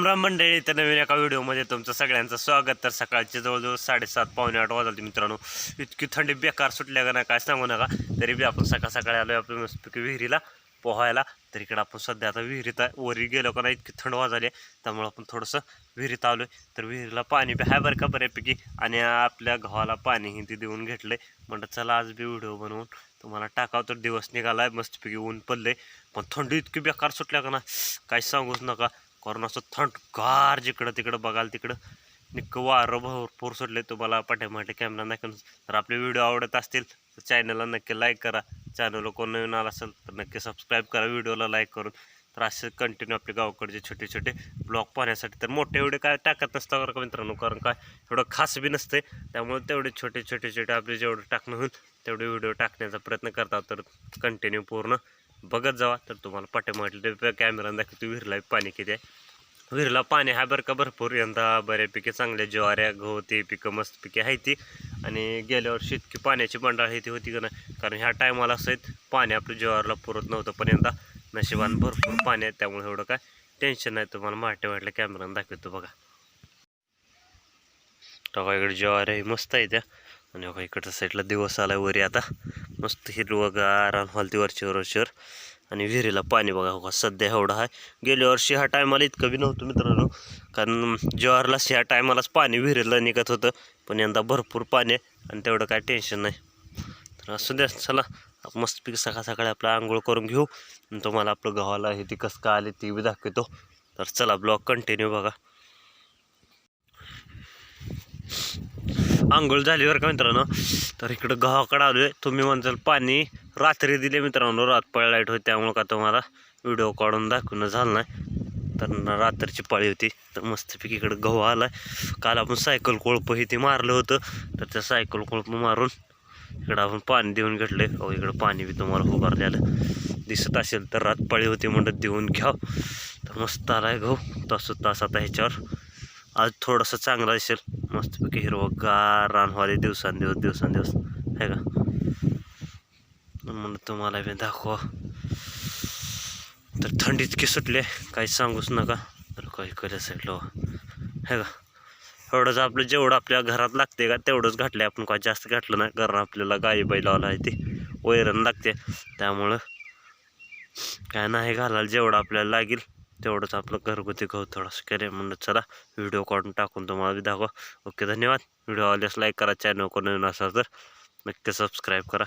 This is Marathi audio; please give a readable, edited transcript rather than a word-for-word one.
राम राम मंडळी, तर नवीन एका व्हिडिओमध्ये तुमचं सगळ्यांचं स्वागत. तर सकाळचे जवळजवळ 7:30 पावणे 8 वाजले मित्रांनो. इतकी थंडी बेकार सुटल्या का ना काय सांगू नका. तरी बी आपण सकाळी आलो आपण मस्तपैकी विहिरीला पोहायला. तर इकडं आपण सध्या आता विहिरीत वरी गेलो का नाही, इतकी थंड वाजली त्यामुळे आपण थोडंसं विहिरीत आलोय. तर विहिरीला पाणी बी हाय बरं का बऱ्यापैकी, आणि आपल्या गव्हाला पाणीही ते देऊन घेतलंय. म्हणलं चला आज बी व्हिडिओ बनवून तुम्हाला टाकाव. तर दिवस निघालाय, मस्तपैकी ऊन पडलंय, पण थंडी इतकी बेकार सुटल्या का ना काही सांगूच नका. कारण असं थंडगार जिकडं तिकडं बघाल तिकडं निक्कं वारं भरपूर सुटले. तुम्हाला पाठीमागे कॅमेरा दाखवून. तर आपले व्हिडिओ आवडत असतील तर चॅनलला नक्की लाईक करा. चॅनलला कोण नवीन आला असेल तर नक्की सबस्क्राईब करा व्हिडिओला लाईक करून. तर असे कंटिन्यू आपले गावाकडचे छोटे छोटे ब्लॉग पाहण्यासाठी. तर मोठे एवढे काय टाकत नसतं बरं का मित्रांनो, कारण काय एवढं खास बी नसते. त्यामुळे तेवढे छोटे छोटे आपले जेवढे टाकणं होईल तेवढे व्हिडिओ टाकण्याचा प्रयत्न करतात. तर कंटिन्यू पूर्ण बघत जावा. तर तुम्हाला पाठीमागले कॅमेरा दाखवतो विहिरीला पाणी किती आहे. विहिरीला पाणी आहे बरं का भरपूर. यंदा बऱ्यापैकी चांगल्या ज्वाऱ्या गहू ते पिकं मस्तपैकी आहे ती. आणि गेल्या वर्षी इतकी पाण्याची बंडाळी ती होती का नाही, कारण ह्या टायमाला सहित पाणी आपल्या ज्वारीला पुरत नव्हतं. पण यंदा नशिबान भरपूर पाणी आहे, त्यामुळे एवढं काय टेन्शन नाही. तुम्हाला वाटल्या कॅमेरानं दाखवतो बघा. तेव्हा इकडे ज्वारी मस्त आहे त्या, आणि बघा इकडच्या साईडला दिवस आला वरी आता मस्त हिरवगार हलती वरचीवर. आणि विहिरीला पाणी बघा हो सध्या एवढं आहे. गेल्या वर्षी ह्या टायमाला इतकं बी नव्हतं मित्रांनो, कारण ज्वारला ह्या टायमालाच पाणी विहिरीला निघत होतं. पण यंदा भरपूर पाणी आहे आणि तेवढं काय टेन्शन नाही. तर असू द्या, चला मस्तपैकी सकाळी आपलं आंघोळ करून घेऊ आणि तुम्हाला आपलं गव्हाला हे ती कसं काय आले ती बी दाखवतो. तर चला ब्लॉग कंटिन्यू बघा. आंघोळ झालीवर का मित्रांनो, तर इकडं गावाकडं आलोय. तुम्ही म्हणताल पाणी रात्री दिले मित्रांनो, रात पाळी लाईट होती त्यामुळं का तुम्हाला व्हिडिओ काढून दाखवणं झालं नाही. तर रात्रीची पाळी होती, तर मस्तपैकी इकडं गहू आलाय. काल आपण सायकल कोळप हे ते मारलं होतं, तर त्या सायकल कोळप मारून इकडं आपण पाणी देऊन घेतलंय. अहो इकडं पाणी बी तुम्हाला उभारलेलं दिसत असेल. तर रात पाळी होती म्हणत देऊन घ्या. तर मस्त आलाय गहू तास आता ह्याच्यावर. आज थोडंसं चांगलं दिसेल, मस्तपैकी हिरवगार रानवाले दिवसांदिवस आहे का. म्हणून तुम्हाला बी दाखवा. तर थंडी इतकी सुटले काही सांगूच नका. तर काही कल्या साईडला आहे का, एवढंच आपलं जेवढं आपल्या घरात लागते का तेवढंच घातलं आपण, काय जास्त घातलं नाही. कारण आपल्याला गाई बैलावला आहे ते वैरण लागते, त्यामुळं काय नाही घालायला. जेवढं आपल्याला लागेल तेवढंच आपलं घरगुती गहू थोडंसं केलं. म्हणून चला व्हिडिओ काढून टाकून तुम्हाला बी दाखवा. ओके, धन्यवाद. व्हिडिओ आवडल्यास लाईक करा, चॅनल कोण नवीन असाल तर नक्की सबस्क्राईब करा.